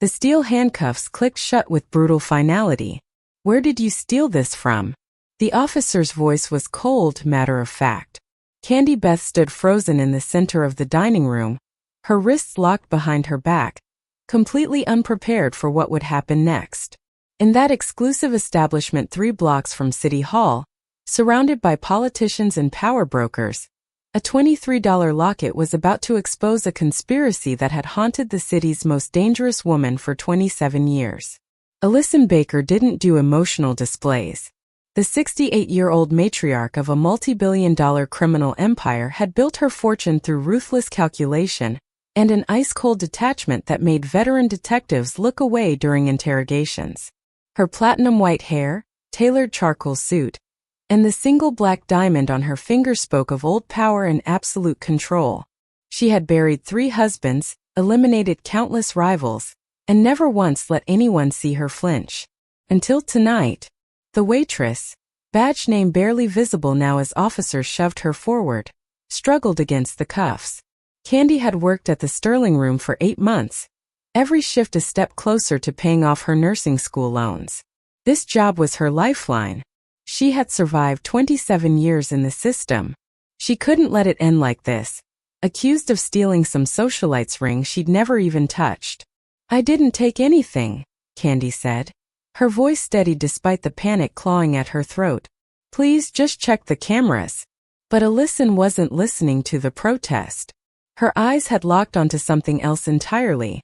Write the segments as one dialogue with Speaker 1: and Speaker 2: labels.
Speaker 1: The steel handcuffs clicked shut with brutal finality. "Where did you steal this from?" The officer's voice was cold, matter-of-fact. Candy Beth stood frozen in the center of the dining room, her wrists locked behind her back, completely unprepared for what would happen next. In that exclusive establishment 3 blocks from City Hall, surrounded by politicians and power brokers, a $23 locket was about to expose a conspiracy that had haunted the city's most dangerous woman for 27 years. Alyson Baker didn't do emotional displays. The 68-year-old matriarch of a multi-billion-dollar criminal empire had built her fortune through ruthless calculation and an ice-cold detachment that made veteran detectives look away during interrogations. Her platinum-white hair, tailored charcoal suit, and the single black diamond on her finger spoke of old power and absolute control. She had buried 3 husbands, eliminated countless rivals, and never once let anyone see her flinch. Until tonight. The waitress, badge name barely visible now as officers shoved her forward, struggled against the cuffs. Candy had worked at the Sterling Room for 8 months, every shift a step closer to paying off her nursing school loans. This job was her lifeline. She had survived 27 years in the system. She couldn't let it end like this, accused of stealing some socialite's ring she'd never even touched. "I didn't take anything," Candy said, her voice steady despite the panic clawing at her throat. "Please just check the cameras." But Alyson wasn't listening to the protest. Her eyes had locked onto something else entirely.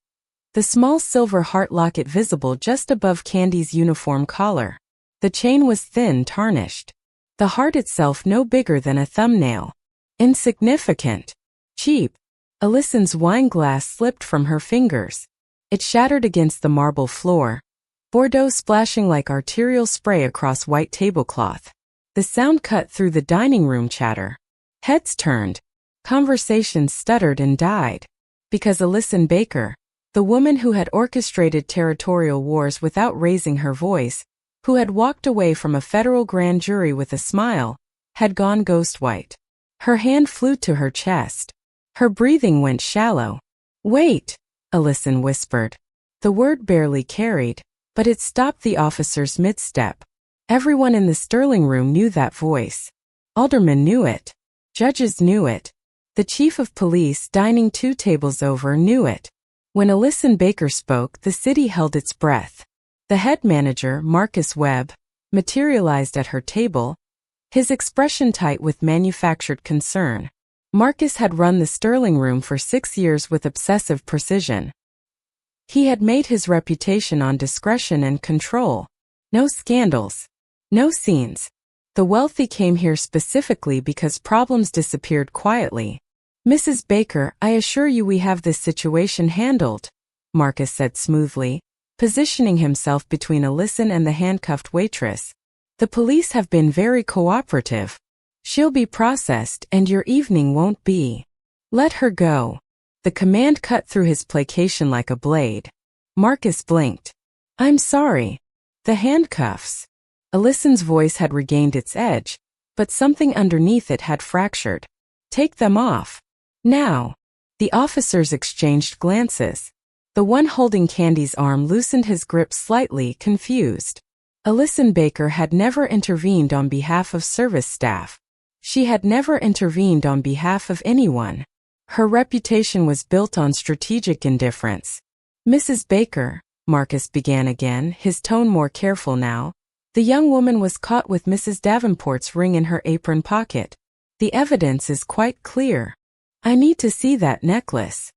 Speaker 1: The small silver heart locket visible just above Candy's uniform collar. The chain was thin, tarnished. The heart itself no bigger than a thumbnail. Insignificant. Cheap. Alyson's wine glass slipped from her fingers. It shattered against the marble floor, Bordeaux splashing like arterial spray across white tablecloth. The sound cut through the dining room chatter. Heads turned. Conversations stuttered and died. Because Alyson Baker, the woman who had orchestrated territorial wars without raising her voice, who had walked away from a federal grand jury with a smile, had gone ghost white. Her hand flew to her chest. Her breathing went shallow. "Wait," Alyson whispered. The word barely carried, but it stopped the officer's mid-step. Everyone in the Sterling Room knew that voice. Aldermen knew it. Judges knew it. The chief of police dining 2 tables over knew it. When Alyson Baker spoke, the city held its breath. The head manager, Marcus Webb, materialized at her table, his expression tight with manufactured concern. Marcus had run the Sterling Room for 6 years with obsessive precision. He had made his reputation on discretion and control. No scandals. No scenes. The wealthy came here specifically because problems disappeared quietly. "Mrs. Baker, I assure you we have this situation handled," Marcus said smoothly, positioning himself between Alyson and the handcuffed waitress. "The police have been very cooperative. She'll be processed and your evening won't be. Let her go." The command cut through his placation like a blade. Marcus blinked. "I'm sorry." The handcuffs. Alyson's voice had regained its edge, but something underneath it had fractured. "Take them off. Now." The officers exchanged glances. The one holding Candy's arm loosened his grip slightly, confused. Alyson Baker had never intervened on behalf of service staff. She had never intervened on behalf of anyone. Her reputation was built on strategic indifference. "Mrs. Baker," Marcus began again, his tone more careful now. "The young woman was caught with Mrs. Davenport's ring in her apron pocket. The evidence is quite clear. I need to see that necklace."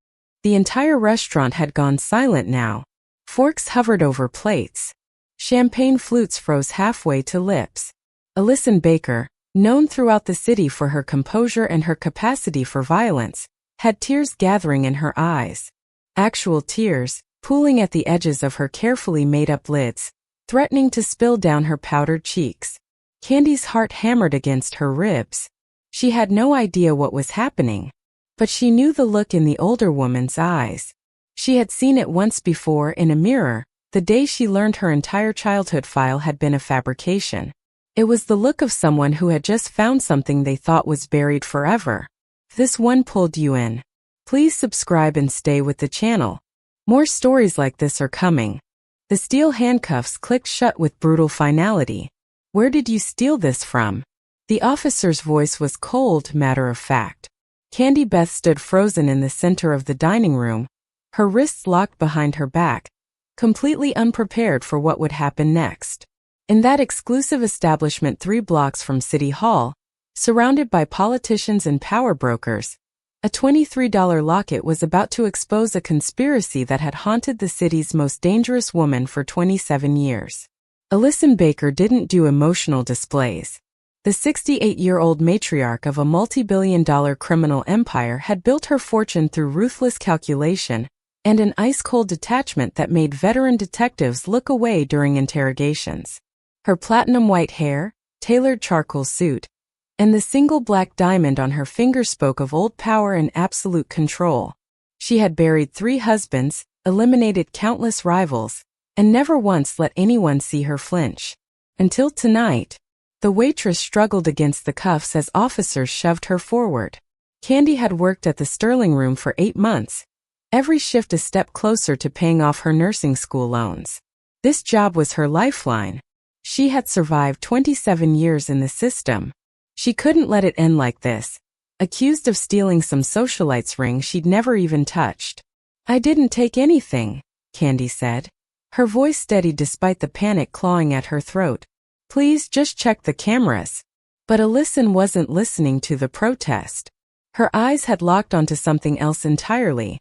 Speaker 1: The entire restaurant had gone silent now. Forks hovered over plates. Champagne flutes froze halfway to lips. Alyson Baker, known throughout the city for her composure and her capacity for violence, had tears gathering in her eyes. Actual tears, pooling at the edges of her carefully made-up lids, threatening to spill down her powdered cheeks. Candy's heart hammered against her ribs. She had no idea what was happening, but she knew the look in the older woman's eyes. She had seen it once before in a mirror, the day she learned her entire childhood file had been a fabrication. It was the look of someone who had just found something they thought was buried forever. If this one pulled you in, please subscribe and stay with the channel. More stories like this are coming. The steel handcuffs clicked shut with brutal finality. Where did you steal this from? The officer's voice was cold, matter of fact. Candy Beth stood frozen in the center of the dining room, her wrists locked behind her back, completely unprepared for what would happen next. In that exclusive establishment 3 blocks from City Hall, surrounded by politicians and power brokers, a $23 locket was about to expose a conspiracy that had haunted the city's most dangerous woman for 27 years. Alyson Baker didn't do emotional displays. The 68-year-old matriarch of a multi-billion-dollar criminal empire had built her fortune through ruthless calculation and an ice-cold detachment that made veteran detectives look away during interrogations. Her platinum-white hair, tailored charcoal suit, and the single black diamond on her finger spoke of old power and absolute control. She had buried 3 husbands, eliminated countless rivals, and never once let anyone see her flinch. Until tonight. The waitress struggled against the cuffs as officers shoved her forward. Candy had worked at the Sterling Room for 8 months, every shift a step closer to paying off her nursing school loans. This job was her lifeline. She had survived 27 years in the system. She couldn't let it end like this, accused of stealing some socialite's ring she'd never even touched. "I didn't take anything," Candy said. Her voice steadied despite the panic clawing at her throat. "Please just check the cameras." But Alyson wasn't listening to the protest. Her eyes had locked onto something else entirely.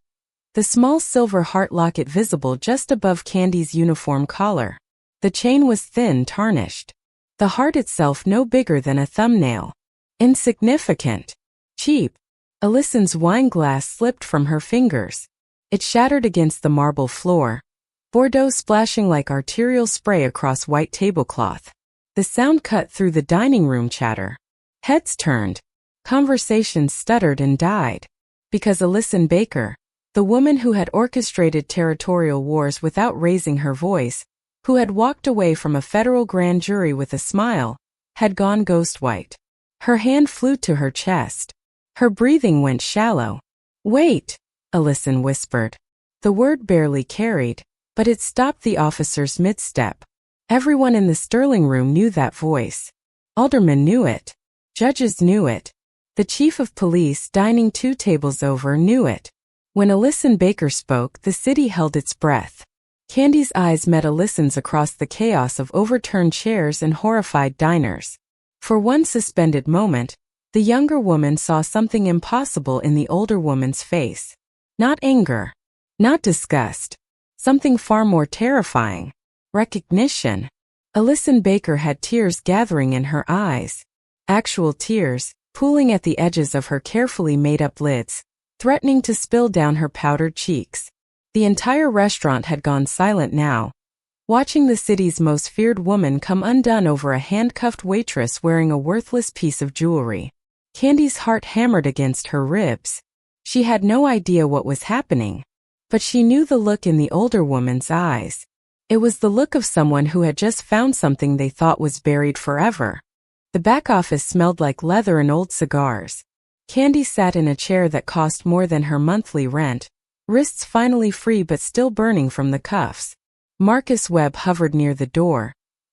Speaker 1: The small silver heart locket visible just above Candy's uniform collar. The chain was thin, tarnished. The heart itself no bigger than a thumbnail. Insignificant. Cheap. Alyson's wine glass slipped from her fingers. It shattered against the marble floor, Bordeaux splashing like arterial spray across white tablecloth. The sound cut through the dining room chatter. Heads turned. Conversations stuttered and died. Because Alyson Baker, the woman who had orchestrated territorial wars without raising her voice, who had walked away from a federal grand jury with a smile, had gone ghost white. Her hand flew to her chest. Her breathing went shallow. "Wait," Alyson whispered. The word barely carried, but it stopped the officer's mid-step. Everyone in the Sterling Room knew that voice. Aldermen knew it. Judges knew it. The chief of police dining 2 tables over knew it. When Alyson Baker spoke, the city held its breath. Candy's eyes met Alyson's across the chaos of overturned chairs and horrified diners. For one suspended moment, the younger woman saw something impossible in the older woman's face. Not anger. Not disgust. Something far more terrifying. Recognition. Alyson Baker had tears gathering in her eyes. Actual tears, pooling at the edges of her carefully made-up lids, threatening to spill down her powdered cheeks. The entire restaurant had gone silent now, watching the city's most feared woman come undone over a handcuffed waitress wearing a worthless piece of jewelry. Candy's heart hammered against her ribs. She had no idea what was happening, but she knew the look in the older woman's eyes. It was the look of someone who had just found something they thought was buried forever. The back office smelled like leather and old cigars. Candy sat in a chair that cost more than her monthly rent, wrists finally free but still burning from the cuffs. Marcus Webb hovered near the door,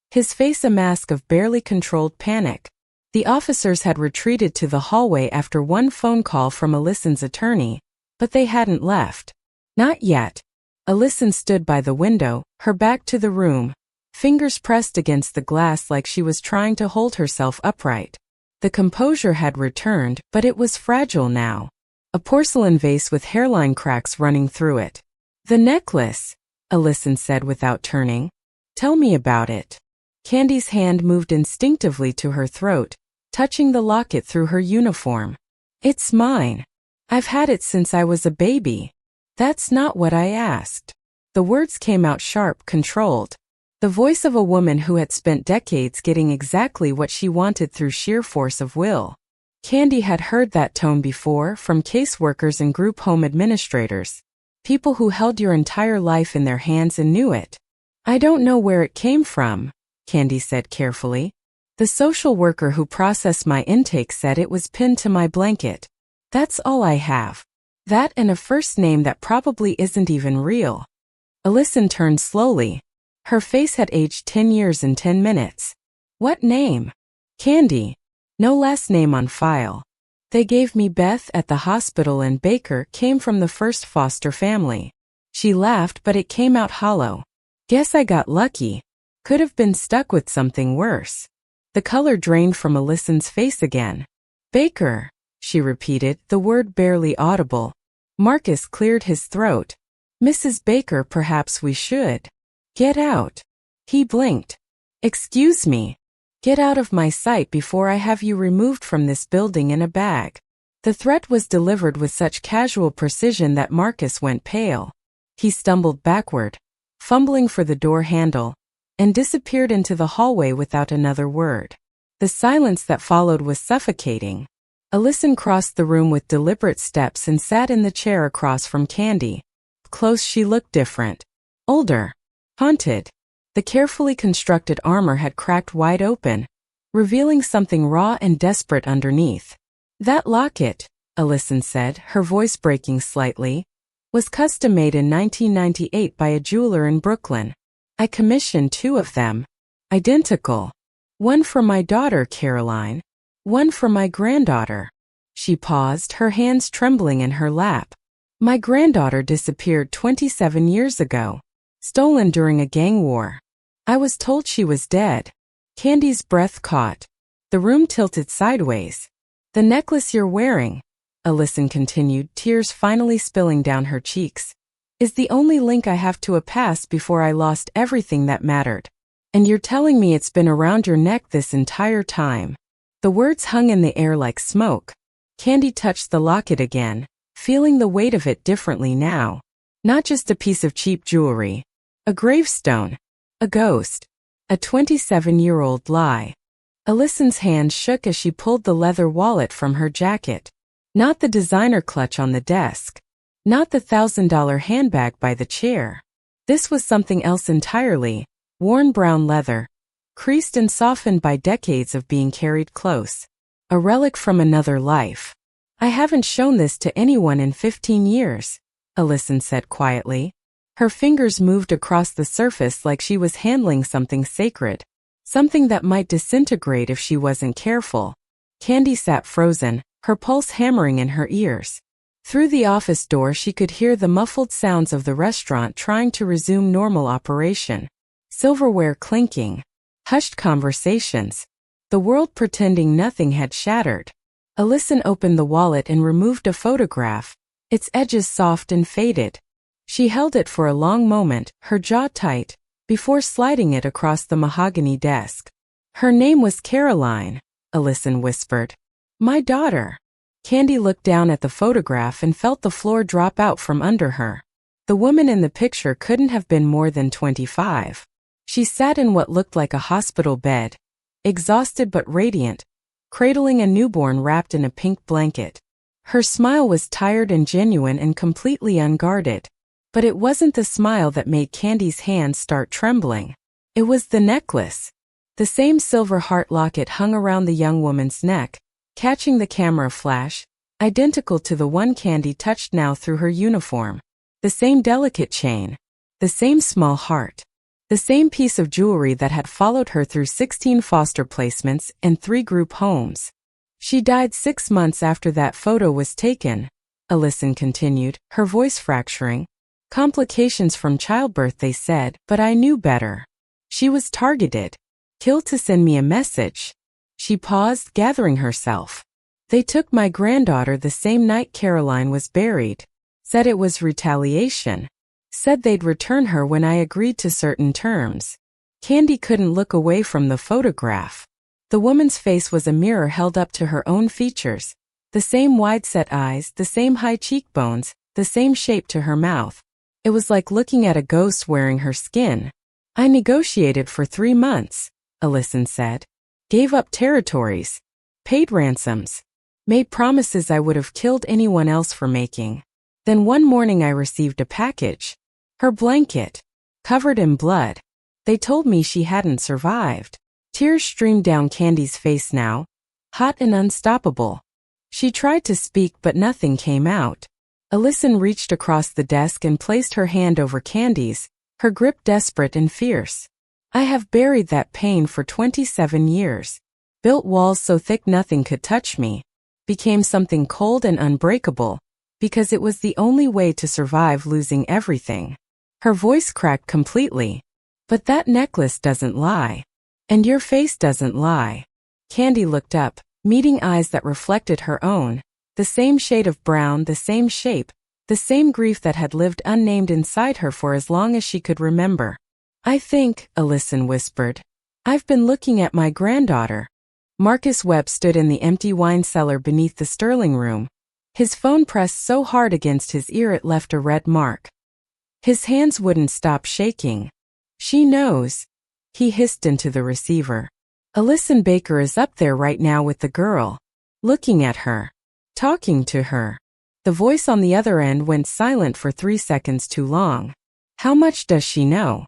Speaker 1: his face a mask of barely controlled panic. The officers had retreated to the hallway after one phone call from Alyson's attorney, but they hadn't left. Not yet. Alyson stood by the window, her back to the room, fingers pressed against the glass like she was trying to hold herself upright. The composure had returned, but it was fragile now. A porcelain vase with hairline cracks running through it. "The necklace," Alyson said without turning. "Tell me about it." Candy's hand moved instinctively to her throat, touching the locket through her uniform. "It's mine. I've had it since I was a baby." "That's not what I asked." The words came out sharp, controlled. The voice of a woman who had spent decades getting exactly what she wanted through sheer force of will. Candy had heard that tone before from caseworkers and group home administrators. People who held your entire life in their hands and knew it. "I don't know where it came from," Candy said carefully. "The social worker who processed my intake said it was pinned to my blanket. That's all I have. That and a first name that probably isn't even real." Alyson turned slowly. Her face had aged 10 years in 10 minutes. What name? Candy. No last name on file. They gave me Beth at the hospital and Baker came from the first foster family. She laughed, but it came out hollow. Guess I got lucky. Could have been stuck with something worse. The color drained from Alyson's face again. Baker, she repeated, the word barely audible. Marcus cleared his throat. Mrs. Baker, perhaps we should. Get out. He blinked. Excuse me. Get out of my sight before I have you removed from this building in a bag. The threat was delivered with such casual precision that Marcus went pale. He stumbled backward, fumbling for the door handle, and disappeared into the hallway without another word. The silence that followed was suffocating. Alyson crossed the room with deliberate steps and sat in the chair across from Candy. Close, she looked different. Older. Haunted. The carefully constructed armor had cracked wide open, revealing something raw and desperate underneath. That locket, Alyson said, her voice breaking slightly, was custom-made in 1998 by a jeweler in Brooklyn. I commissioned 2 of them. Identical. One for my daughter, Caroline. One for my granddaughter. She paused, her hands trembling in her lap. My granddaughter disappeared 27 years ago. Stolen during a gang war. I was told she was dead. Candy's breath caught. The room tilted sideways. The necklace you're wearing, Alyson continued, tears finally spilling down her cheeks, is the only link I have to a past before I lost everything that mattered. And you're telling me it's been around your neck this entire time. The words hung in the air like smoke. Candy touched the locket again, feeling the weight of it differently now. Not just a piece of cheap jewelry. A gravestone. A ghost. A 27-year-old lie. Alyson's hand shook as she pulled the leather wallet from her jacket. Not the designer clutch on the desk. Not the $1,000 handbag by the chair. This was something else entirely. Worn brown leather. Creased and softened by decades of being carried close. A relic from another life. I haven't shown this to anyone in 15 years, Alyson said quietly. Her fingers moved across the surface like she was handling something sacred. Something that might disintegrate if she wasn't careful. Candy sat frozen, her pulse hammering in her ears. Through the office door she could hear the muffled sounds of the restaurant trying to resume normal operation. Silverware clinking. Hushed conversations. The world pretending nothing had shattered. Alyson opened the wallet and removed a photograph, its edges soft and faded. She held it for a long moment, her jaw tight, before sliding it across the mahogany desk. Her name was Caroline, Alyson whispered. My daughter. Candy looked down at the photograph and felt the floor drop out from under her. The woman in the picture couldn't have been more than 25. She sat in what looked like a hospital bed, exhausted but radiant, cradling a newborn wrapped in a pink blanket. Her smile was tired and genuine and completely unguarded. But it wasn't the smile that made Candy's hands start trembling. It was the necklace. The same silver heart locket hung around the young woman's neck, catching the camera flash, identical to the one Candy touched now through her uniform. The same delicate chain. The same small heart. The same piece of jewelry that had followed her through 16 foster placements and 3 group homes. She died 6 months after that photo was taken, Alyson continued, her voice fracturing. Complications from childbirth, they said, but I knew better. She was targeted. Killed to send me a message. She paused, gathering herself. They took my granddaughter the same night Caroline was buried. Said it was retaliation. Said they'd return her when I agreed to certain terms. Candy couldn't look away from the photograph. The woman's face was a mirror held up to her own features. The same wide-set eyes, the same high cheekbones, the same shape to her mouth. It was like looking at a ghost wearing her skin. I negotiated for 3 months, Alyson said. Gave up territories. Paid ransoms. Made promises I would have killed anyone else for making. Then one morning I received a package. Her blanket. Covered in blood. They told me she hadn't survived. Tears streamed down Candy's face now. Hot and unstoppable. She tried to speak but nothing came out. Alyson reached across the desk and placed her hand over Candy's, her grip desperate and fierce. I have buried that pain for 27 years. Built walls so thick nothing could touch me. Became something cold and unbreakable, because it was the only way to survive losing everything. Her voice cracked completely. But that necklace doesn't lie. And your face doesn't lie. Candy looked up, meeting eyes that reflected her own. The same shade of brown, the same shape, the same grief that had lived unnamed inside her for as long as she could remember. I think, Alyson whispered. I've been looking at my granddaughter. Marcus Webb stood in the empty wine cellar beneath the Sterling room. His phone pressed so hard against his ear it left a red mark. His hands wouldn't stop shaking. She knows. He hissed into the receiver. Alyson Baker is up there right now with the girl. Looking at her. Talking to her. The voice on the other end went silent for 3 seconds too long. How much does she know?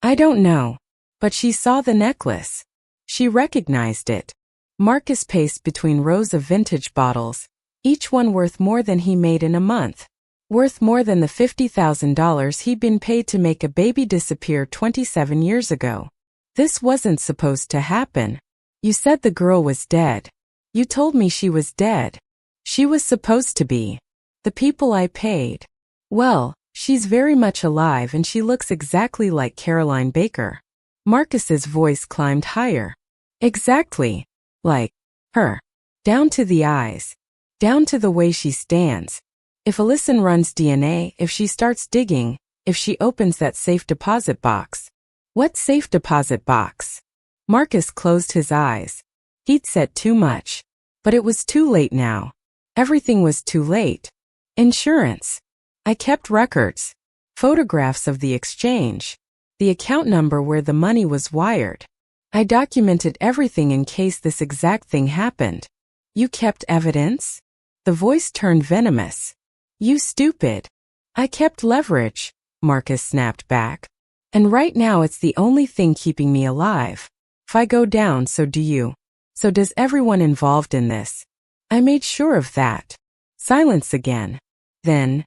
Speaker 1: I don't know. But she saw the necklace. She recognized it. Marcus paced between rows of vintage bottles, each one worth more than he made in a month. Worth more than the $50,000 he'd been paid to make a baby disappear 27 years ago. This wasn't supposed to happen. You said the girl was dead. You told me she was dead. She was supposed to be. The people I paid. Well, she's very much alive and she looks exactly like Caroline Baker. Marcus's voice climbed higher. Exactly. Like her. Down to the eyes. Down to the way she stands. If Alyson runs DNA, if she starts digging, if she opens that safe deposit box. What safe deposit box? Marcus closed his eyes. He'd said too much. But it was too late now. Everything was too late. Insurance. I kept records. Photographs of the exchange. The account number where the money was wired. I documented everything in case this exact thing happened. You kept evidence? The voice turned venomous. You stupid. I kept leverage, Marcus snapped back. And right now it's the only thing keeping me alive. If I go down, so do you. So does everyone involved in this. I made sure of that. Silence again. Then,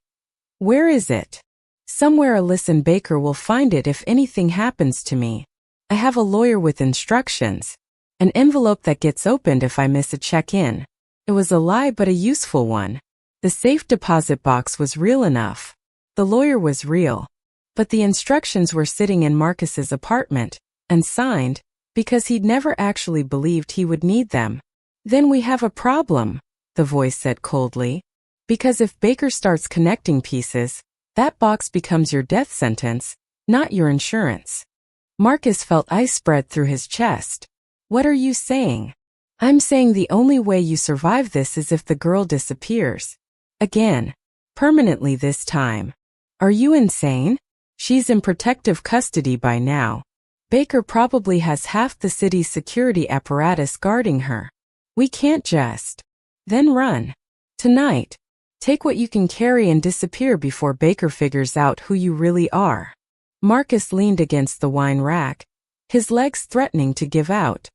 Speaker 1: where is it? Somewhere Alyson Baker will find it if anything happens to me. I have a lawyer with instructions. An envelope that gets opened if I miss a check-in. It was a lie but a useful one. The safe deposit box was real enough. The lawyer was real. But the instructions were sitting in Marcus's apartment, and signed, because he'd never actually believed he would need them. Then we have a problem, the voice said coldly. Because if Baker starts connecting pieces, that box becomes your death sentence, not your insurance. Marcus felt ice spread through his chest. What are you saying? I'm saying the only way you survive this is if the girl disappears. Again. Permanently this time. Are you insane? She's in protective custody by now. Baker probably has half the city's security apparatus guarding her. We can't just. Then run. Tonight. Take what you can carry and disappear before Baker figures out who you really are. Marcus leaned against the wine rack, his legs threatening to give out.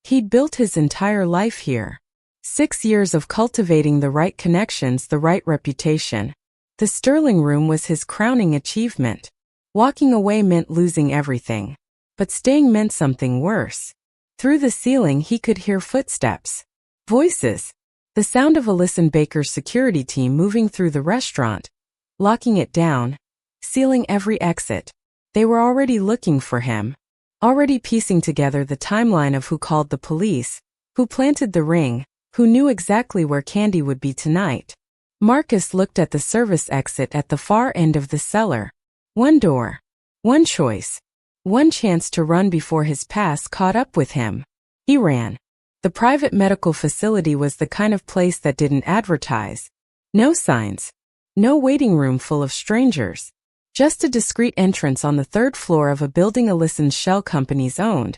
Speaker 1: He'd built his entire life here. 6 years of cultivating the right connections, the right reputation. The Sterling room was his crowning achievement. Walking away meant losing everything. But staying meant something worse. Through the ceiling he could hear footsteps. Voices. The sound of Alyson Baker's security team moving through the restaurant. Locking it down. Sealing every exit. They were already looking for him. Already piecing together the timeline of who called the police, who planted the ring, who knew exactly where Candy would be tonight. Marcus looked at the service exit at the far end of the cellar. One door. One choice. One chance to run before his past caught up with him. He ran. The private medical facility was the kind of place that didn't advertise. No signs. No waiting room full of strangers. Just a discreet entrance on the 3rd floor of a building Alyson's shell companies owned,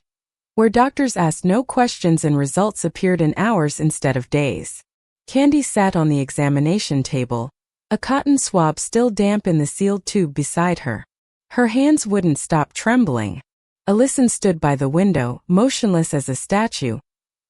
Speaker 1: where doctors asked no questions and results appeared in hours instead of days. Candy sat on the examination table, a cotton swab still damp in the sealed tube beside her. Her hands wouldn't stop trembling. Alyson stood by the window, motionless as a statue,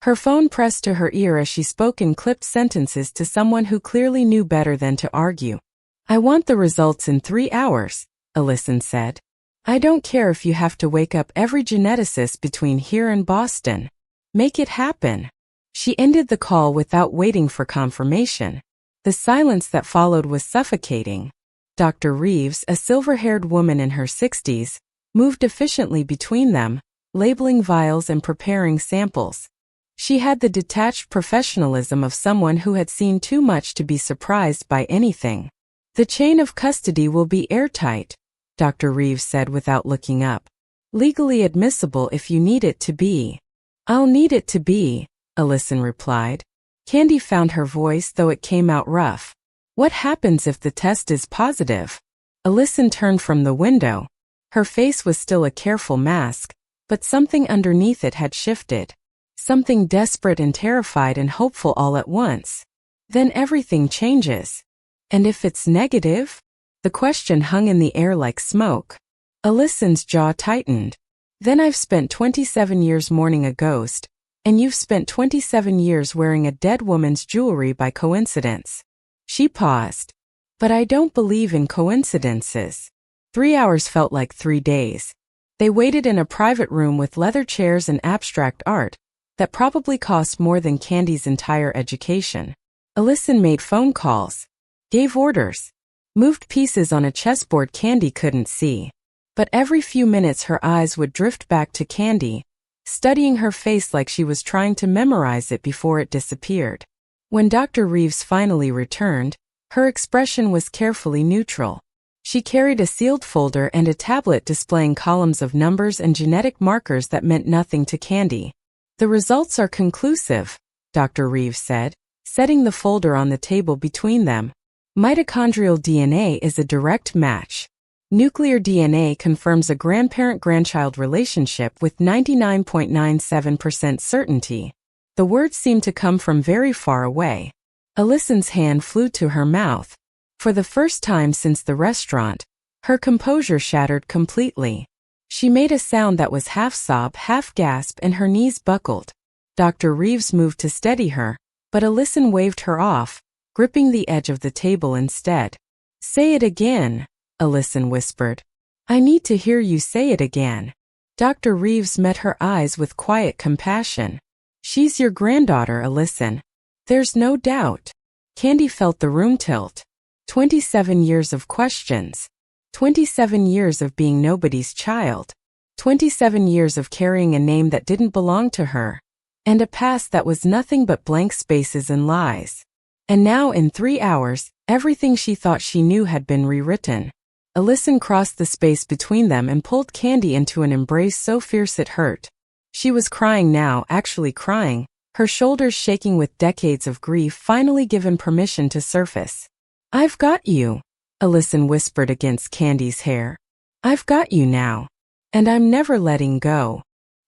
Speaker 1: Her phone pressed to her ear as she spoke in clipped sentences to someone who clearly knew better than to argue. "I want the results in 3 hours," Alyson said. "I don't care if you have to wake up every geneticist between here and Boston. Make it happen." She ended the call without waiting for confirmation. The silence that followed was suffocating. Dr. Reeves, a silver-haired woman in her 60s, moved efficiently between them, labeling vials and preparing samples. She had the detached professionalism of someone who had seen too much to be surprised by anything. "The chain of custody will be airtight," Dr. Reeves said without looking up. "Legally admissible if you need it to be." "I'll need it to be," Alyson replied. Candy found her voice, though it came out rough. "What happens if the test is positive?" Alyson turned from the window. Her face was still a careful mask, but something underneath it had shifted. Something desperate and terrified and hopeful all at once. "Then everything changes. And if it's negative?" The question hung in the air like smoke. Alyson's jaw tightened. "Then I've spent 27 years mourning a ghost, and you've spent 27 years wearing a dead woman's jewelry by coincidence." She paused. "But I don't believe in coincidences." 3 hours felt like 3 days. They waited in a private room with leather chairs and abstract art that probably cost more than Candy's entire education. Alyson made phone calls, gave orders, moved pieces on a chessboard Candy couldn't see. But every few minutes her eyes would drift back to Candy, studying her face like she was trying to memorize it before it disappeared. When Dr. Reeves finally returned, her expression was carefully neutral. She carried a sealed folder and a tablet displaying columns of numbers and genetic markers that meant nothing to Candy. "The results are conclusive," Dr. Reeves said, setting the folder on the table between them. "Mitochondrial DNA is a direct match. Nuclear DNA confirms a grandparent-grandchild relationship with 99.97% certainty." The words seemed to come from very far away. Alyson's hand flew to her mouth. For the first time since the restaurant, her composure shattered completely. She made a sound that was half sob, half gasp, and her knees buckled. Dr. Reeves moved to steady her, but Alyson waved her off, gripping the edge of the table instead. "Say it again," Alyson whispered. "I need to hear you say it again." Dr. Reeves met her eyes with quiet compassion. "She's your granddaughter, Alyson. There's no doubt." Candy felt the room tilt. 27 years of questions. 27 years of being nobody's child. 27 years of carrying a name that didn't belong to her. And a past that was nothing but blank spaces and lies. And now in 3 hours, everything she thought she knew had been rewritten. Alyson crossed the space between them and pulled Candy into an embrace so fierce it hurt. She was crying now, actually crying, her shoulders shaking with decades of grief finally given permission to surface. "I've got you," Alyson whispered against Candy's hair. "I've got you now. And I'm never letting go."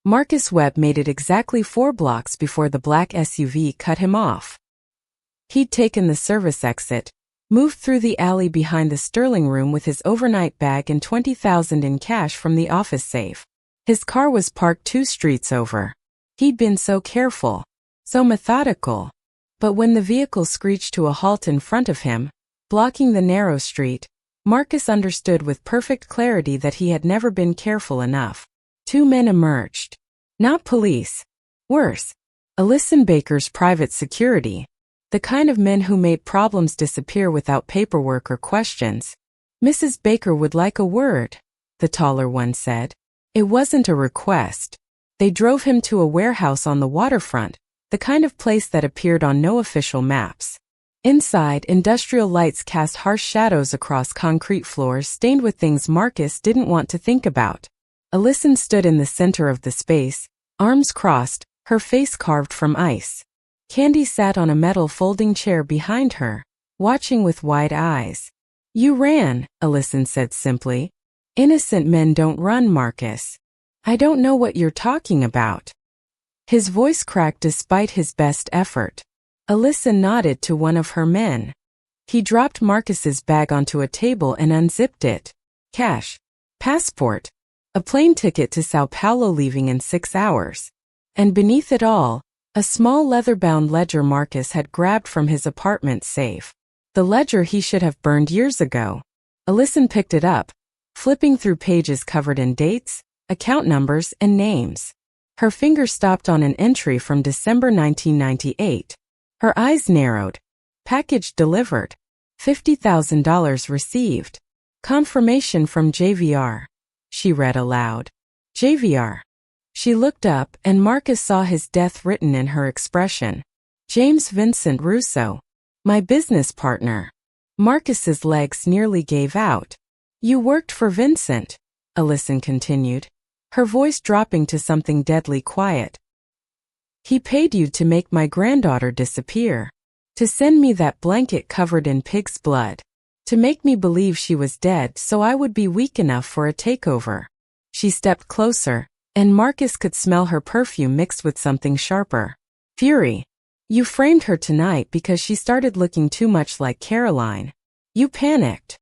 Speaker 1: Marcus Webb made it exactly 4 blocks before the black SUV cut him off. He'd taken the service exit, moved through the alley behind the Sterling room with his overnight bag and $20,000 in cash from the office safe. His car was parked 2 streets over. He'd been so careful, so methodical. But when the vehicle screeched to a halt in front of him, blocking the narrow street, Marcus understood with perfect clarity that he had never been careful enough. 2 men emerged. Not police. Worse, Alyson Baker's private security. The kind of men who made problems disappear without paperwork or questions. "Mrs. Baker would like a word," the taller one said. It wasn't a request. They drove him to a warehouse on the waterfront, the kind of place that appeared on no official maps. Inside, industrial lights cast harsh shadows across concrete floors stained with things Marcus didn't want to think about. Alyson stood in the center of the space, arms crossed, her face carved from ice. Candy sat on a metal folding chair behind her, watching with wide eyes. "You ran," Alyson said simply. "Innocent men don't run, Marcus. I don't know what you're talking about." His voice cracked despite his best effort. Alyson nodded to one of her men. He dropped Marcus's bag onto a table and unzipped it. Cash. Passport. A plane ticket to Sao Paulo leaving in 6 hours. And beneath it all, A small leather-bound ledger Marcus had grabbed from his apartment safe. The ledger he should have burned years ago. Alyson picked it up, flipping through pages covered in dates, account numbers, and names. Her finger stopped on an entry from December 1998. Her eyes narrowed. Package delivered. $50,000 received. Confirmation from JVR. She read aloud. JVR. She looked up, and Marcus saw his death written in her expression. James Vincent Russo. My business partner. Marcus's legs nearly gave out. You worked for Vincent, Alyson continued, her voice dropping to something deadly quiet. He paid you to make my granddaughter disappear. To send me that blanket covered in pig's blood. To make me believe she was dead so I would be weak enough for a takeover. She stepped closer, and Marcus could smell her perfume mixed with something sharper. Fury. You framed her tonight because she started looking too much like Caroline. You panicked.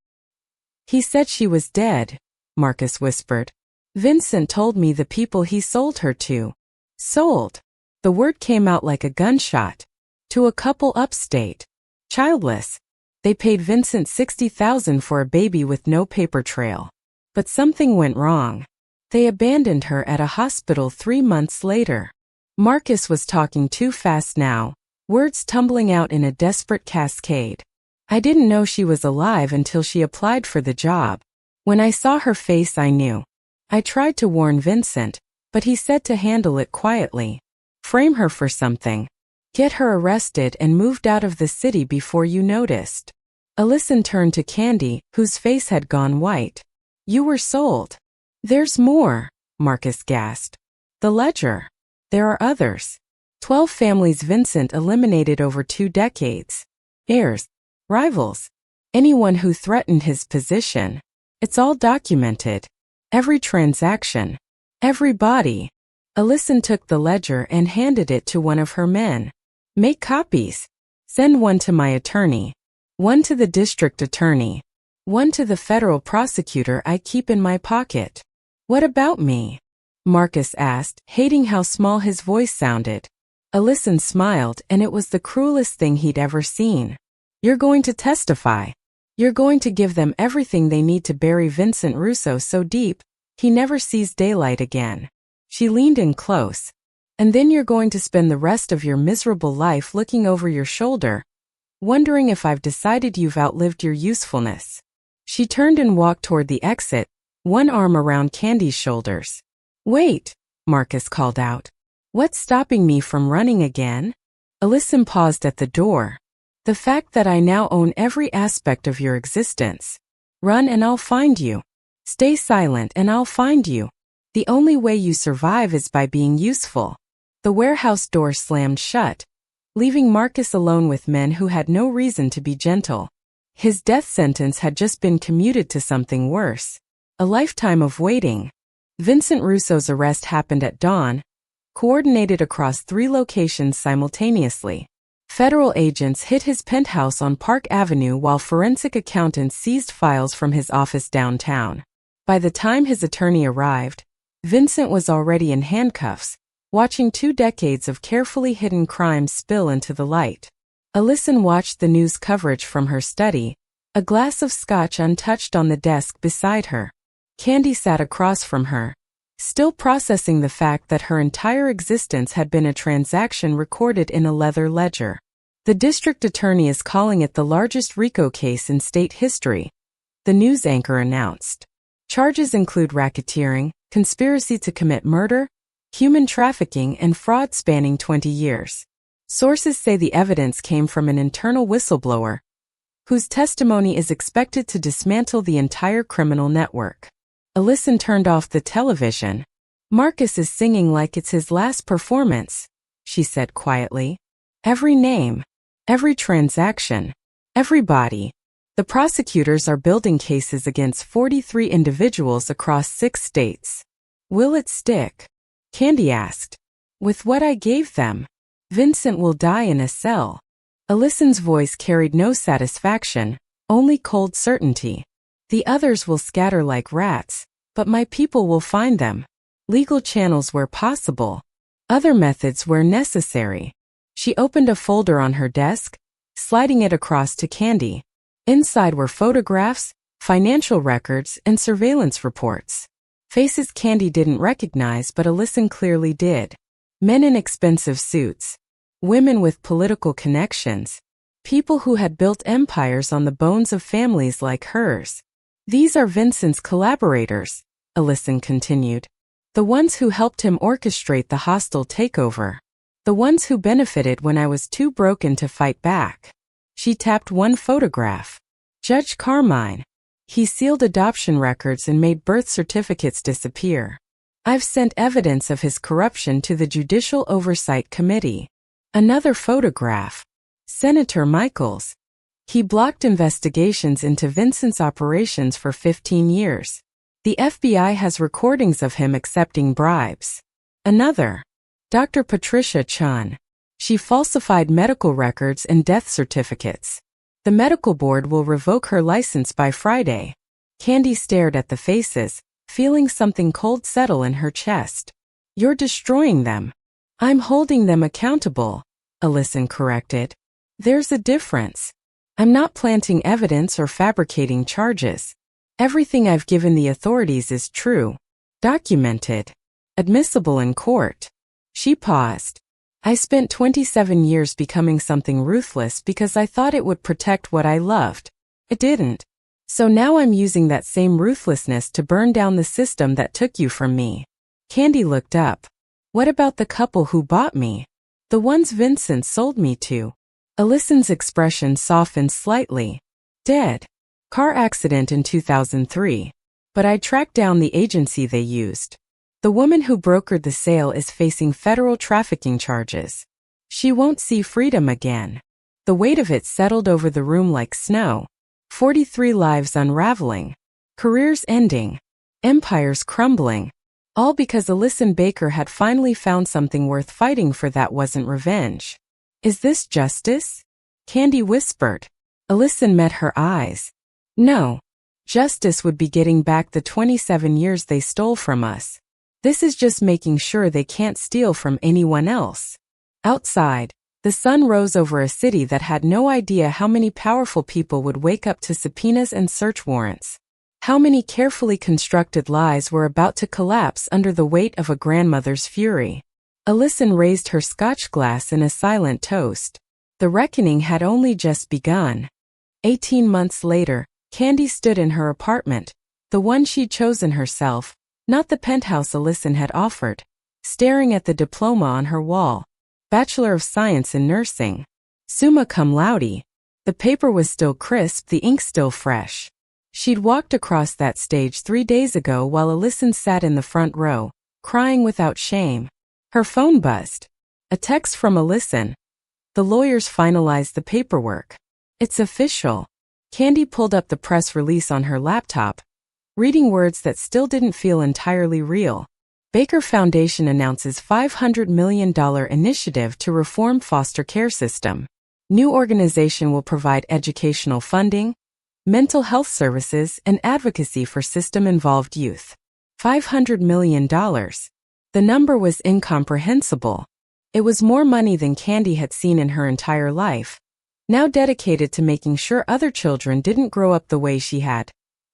Speaker 1: He said she was dead, Marcus whispered. Vincent told me the people he sold her to. Sold. The word came out like a gunshot. To a couple upstate. Childless. They paid Vincent $60,000 for a baby with no paper trail. But something went wrong. They abandoned her at a hospital 3 months later. Marcus was talking too fast now, words tumbling out in a desperate cascade. I didn't know she was alive until she applied for the job. When I saw her face, I knew. I tried to warn Vincent, but he said to handle it quietly. Frame her for something. Get her arrested and moved out of the city before you noticed. Alyson turned to Candy, whose face had gone white. You were sold. There's more, Marcus gasped. The ledger. There are others. 12 families Vincent eliminated over 2 decades. Heirs. Rivals. Anyone who threatened his position. It's all documented. Every transaction. Every body. Alyson took the ledger and handed it to one of her men. Make copies. Send one to my attorney. One to the district attorney. One to the federal prosecutor I keep in my pocket. What about me? Marcus asked, hating how small his voice sounded. Alyson smiled, and it was the cruelest thing he'd ever seen. You're going to testify. You're going to give them everything they need to bury Vincent Russo so deep, he never sees daylight again. She leaned in close. And then you're going to spend the rest of your miserable life looking over your shoulder, wondering if I've decided you've outlived your usefulness. She turned and walked toward the exit, one arm around Candy's shoulders. Wait, Marcus called out. What's stopping me from running again? Alyson paused at the door. The fact that I now own every aspect of your existence. Run and I'll find you. Stay silent and I'll find you. The only way you survive is by being useful. The warehouse door slammed shut, leaving Marcus alone with men who had no reason to be gentle. His death sentence had just been commuted to something worse. A lifetime of waiting. Vincent Russo's arrest happened at dawn, coordinated across 3 locations simultaneously. Federal agents hit his penthouse on Park Avenue while forensic accountants seized files from his office downtown. By the time his attorney arrived, Vincent was already in handcuffs, watching 2 decades of carefully hidden crimes spill into the light. Alyson watched the news coverage from her study, a glass of scotch untouched on the desk beside her. Candy sat across from her, still processing the fact that her entire existence had been a transaction recorded in a leather ledger. The district attorney is calling it the largest RICO case in state history, the news anchor announced. Charges include racketeering, conspiracy to commit murder, human trafficking, and fraud spanning 20 years. Sources say the evidence came from an internal whistleblower, whose testimony is expected to dismantle the entire criminal network. Alyson turned off the television. Marcus is singing like it's his last performance, she said quietly. Every name, every transaction, everybody. The prosecutors are building cases against 43 individuals across 6 states. Will it stick? Candy asked. With what I gave them, Vincent will die in a cell. Alyson's voice carried no satisfaction, only cold certainty. The others will scatter like rats, but my people will find them. Legal channels where possible. other methods where necessary. She opened a folder on her desk, sliding it across to Candy. Inside were photographs, financial records, and surveillance reports. Faces Candy didn't recognize, but Alyson clearly did. Men in expensive suits. Women with political connections. People who had built empires on the bones of families like hers. These are Vincent's collaborators, Alyson continued. The ones who helped him orchestrate the hostile takeover. The ones who benefited when I was too broken to fight back. She tapped one photograph. Judge Carmine. He sealed adoption records and made birth certificates disappear. I've sent evidence of his corruption to the Judicial Oversight Committee. Another photograph. Senator Michaels. He blocked investigations into Vincent's operations for 15 years. The FBI has recordings of him accepting bribes. Another. Dr. Patricia Chun. She falsified medical records and death certificates. The medical board will revoke her license by Friday. Candy stared at the faces, feeling something cold settle in her chest. You're destroying them. I'm holding them accountable, Alyson corrected. There's a difference. I'm not planting evidence or fabricating charges. Everything I've given the authorities is true, documented, admissible in court. She paused. I spent 27 years becoming something ruthless because I thought it would protect what I loved. It didn't. So now I'm using that same ruthlessness to burn down the system that took you from me. Candy looked up. What about the couple who bought me? The ones Vincent sold me to? Alyson's expression softened slightly. Dead. Car accident in 2003. But I tracked down the agency they used. The woman who brokered the sale is facing federal trafficking charges. She won't see freedom again. The weight of it settled over the room like snow. 43 lives unraveling. Careers ending. Empires crumbling. All because Alyson Baker had finally found something worth fighting for that wasn't revenge. Is this justice? Candy whispered. Alyson met her eyes. No. Justice would be getting back the 27 years they stole from us. This is just making sure they can't steal from anyone else. Outside, the sun rose over a city that had no idea how many powerful people would wake up to subpoenas and search warrants. How many carefully constructed lies were about to collapse under the weight of a grandmother's fury. Alyson raised her scotch glass in a silent toast. The reckoning had only just begun. 18 months later, Candy stood in her apartment, the one she'd chosen herself, not the penthouse Alyson had offered, staring at the diploma on her wall. Bachelor of Science in Nursing. Summa cum laude. The paper was still crisp, the ink still fresh. She'd walked across that stage 3 days ago while Alyson sat in the front row, crying without shame. Her phone buzzed. A text from Alyson. The lawyers finalized the paperwork. It's official. Candy pulled up the press release on her laptop, reading words that still didn't feel entirely real. Baker Foundation announces $500 million initiative to reform foster care system. New organization will provide educational funding, mental health services, and advocacy for system-involved youth. $500 million. The number was incomprehensible. It was more money than Candy had seen in her entire life, now dedicated to making sure other children didn't grow up the way she had.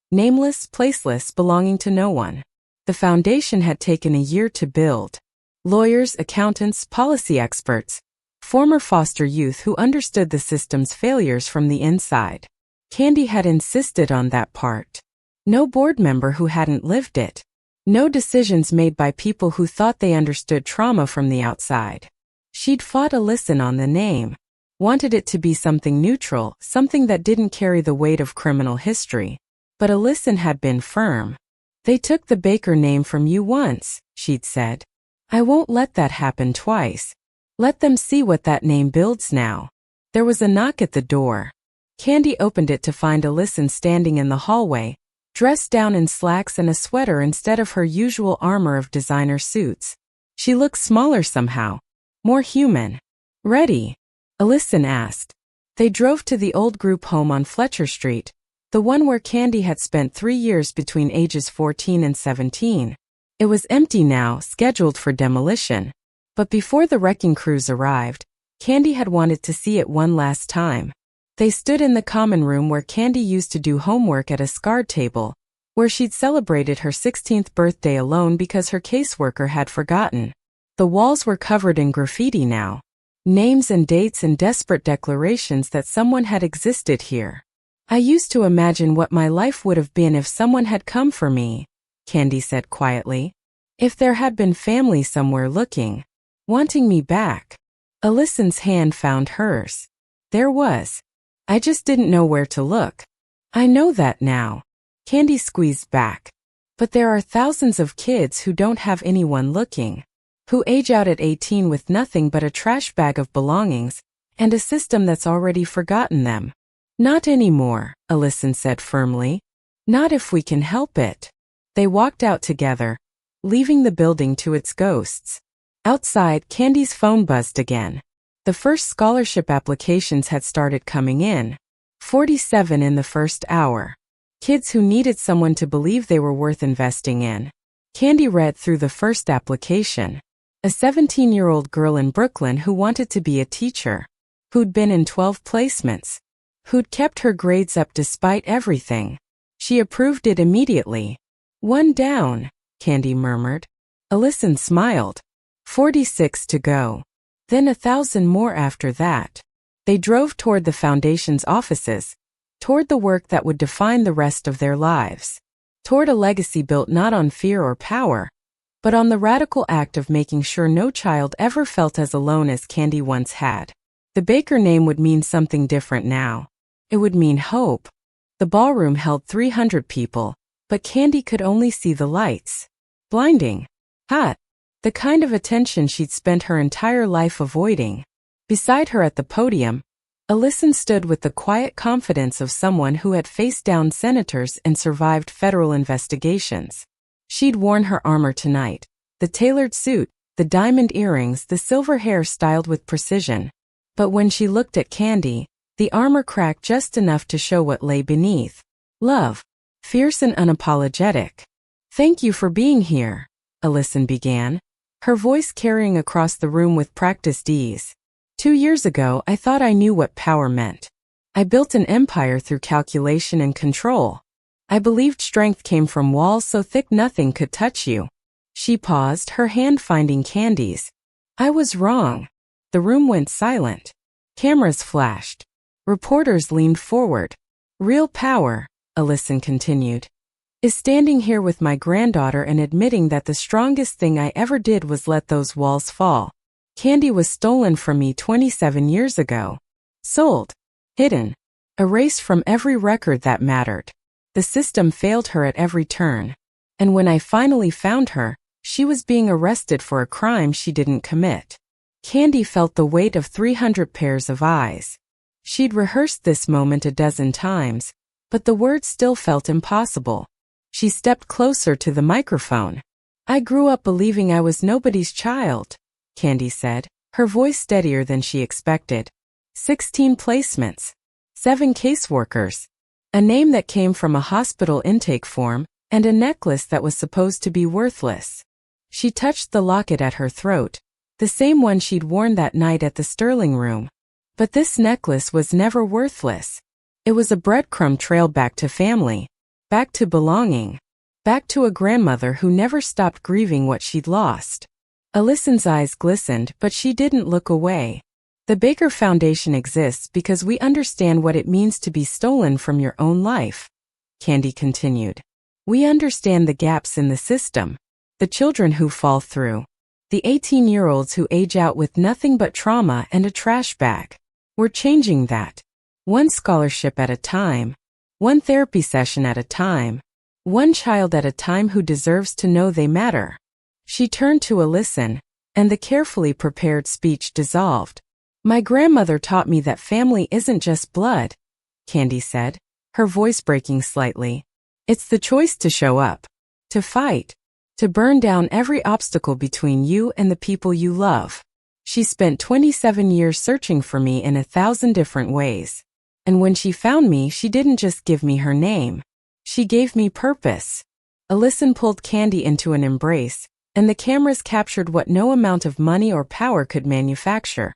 Speaker 1: Nameless, placeless, belonging to no one. The foundation had taken a year to build. Lawyers, accountants, policy experts, former foster youth who understood the system's failures from the inside. Candy had insisted on that part. No board member who hadn't lived it. No decisions made by people who thought they understood trauma from the outside. She'd fought Alyson on the name. Wanted it to be something neutral, something that didn't carry the weight of criminal history. But Alyson had been firm. They took the Baker name from you once, she'd said. I won't let that happen twice. Let them see what that name builds now. There was a knock at the door. Candy opened it to find Alyson standing in the hallway, dressed down in slacks and a sweater instead of her usual armor of designer suits. She looked smaller somehow, more human. Ready? Alyson asked. They drove to the old group home on Fletcher Street, the one where Candy had spent 3 years between ages 14 and 17. It was empty now, scheduled for demolition. But before the wrecking crews arrived, Candy had wanted to see it one last time. They stood in the common room where Candy used to do homework at a SCARD table, where she'd celebrated her 16th birthday alone because her caseworker had forgotten. The walls were covered in graffiti now. Names and dates and desperate declarations that someone had existed here. I used to imagine what my life would have been if someone had come for me, Candy said quietly. If there had been family somewhere looking, wanting me back. Allison's hand found hers. There was. I just didn't know where to look. I know that now. Candy squeezed back. But there are thousands of kids who don't have anyone looking, who age out at 18 with nothing but a trash bag of belongings and a system that's already forgotten them. Not anymore, Allison said firmly. Not if we can help it. They walked out together, leaving the building to its ghosts. Outside, Candy's phone buzzed again. The first scholarship applications had started coming in. 47 in the first hour. Kids who needed someone to believe they were worth investing in. Candy read through the first application. A 17-year-old girl in Brooklyn who wanted to be a teacher. Who'd been in 12 placements. Who'd kept her grades up despite everything. She approved it immediately. One down, Candy murmured. Allison smiled. 46 to go. Then 1,000 more after that. They drove toward the foundation's offices, toward the work that would define the rest of their lives, toward a legacy built not on fear or power, but on the radical act of making sure no child ever felt as alone as Candy once had. The Baker name would mean something different now. It would mean hope. The ballroom held 300 people, but Candy could only see the lights. Blinding. Hot. The kind of attention she'd spent her entire life avoiding. Beside her at the podium, Allison stood with the quiet confidence of someone who had faced down senators and survived federal investigations. She'd worn her armor tonight, the tailored suit, the diamond earrings, the silver hair styled with precision. But when she looked at Candy, the armor cracked just enough to show what lay beneath. Love. Fierce and unapologetic. Thank you for being here, Allison began, her voice carrying across the room with practiced ease. 2 years ago, I thought I knew what power meant. I built an empire through calculation and control. I believed strength came from walls so thick nothing could touch you. She paused, her hand finding Candy's. I was wrong. The room went silent. Cameras flashed. Reporters leaned forward. Real power, Allison continued, is standing here with my granddaughter and admitting that the strongest thing I ever did was let those walls fall. Candy was stolen from me 27 years ago. Sold. Hidden. Erased from every record that mattered. The system failed her at every turn. And when I finally found her, she was being arrested for a crime she didn't commit. Candy felt the weight of 300 pairs of eyes. She'd rehearsed this moment a dozen times, but the words still felt impossible. She stepped closer to the microphone. I grew up believing I was nobody's child, Candy said, her voice steadier than she expected. 16 placements. 7 caseworkers. A name that came from a hospital intake form, and a necklace that was supposed to be worthless. She touched the locket at her throat, the same one she'd worn that night at the Sterling Room. But this necklace was never worthless. It was a breadcrumb trail back to family, back to belonging, back to a grandmother who never stopped grieving what she'd lost. Allison's eyes glistened, but she didn't look away. The Baker Foundation exists because we understand what it means to be stolen from your own life, Candy continued. We understand the gaps in the system, the children who fall through, the 18-year-olds who age out with nothing but trauma and a trash bag. We're changing that. One scholarship at a time, one therapy session at a time, one child at a time who deserves to know they matter. She turned to Allison, and the carefully prepared speech dissolved. My grandmother taught me that family isn't just blood, Candy said, her voice breaking slightly. It's the choice to show up, to fight, to burn down every obstacle between you and the people you love. She spent 27 years searching for me in 1,000 different ways. And when she found me, she didn't just give me her name. She gave me purpose. Allison pulled Candy into an embrace, and the cameras captured what no amount of money or power could manufacture.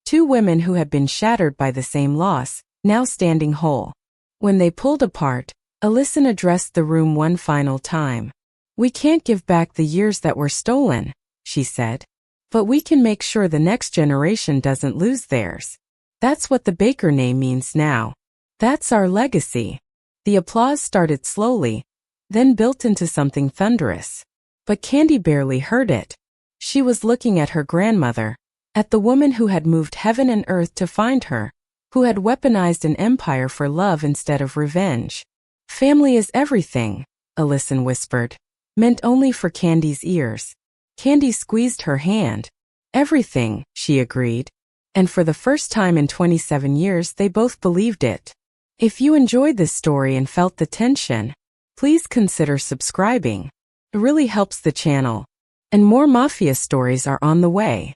Speaker 1: Two women who had been shattered by the same loss, now standing whole. When they pulled apart, Alyson addressed the room one final time. "We can't give back the years that were stolen," she said. "But we can make sure the next generation doesn't lose theirs. That's what the Baker name means now. That's our legacy." The applause started slowly, then built into something thunderous. But Candy barely heard it. She was looking at her grandmother, at the woman who had moved heaven and earth to find her, who had weaponized an empire for love instead of revenge. "Family is everything," Alyson whispered, meant only for Candy's ears. Candy squeezed her hand. "Everything," she agreed. And for the first time in 27 years they both believed it. If you enjoyed this story and felt the tension, please consider subscribing. It really helps the channel. And more Mafia stories are on the way.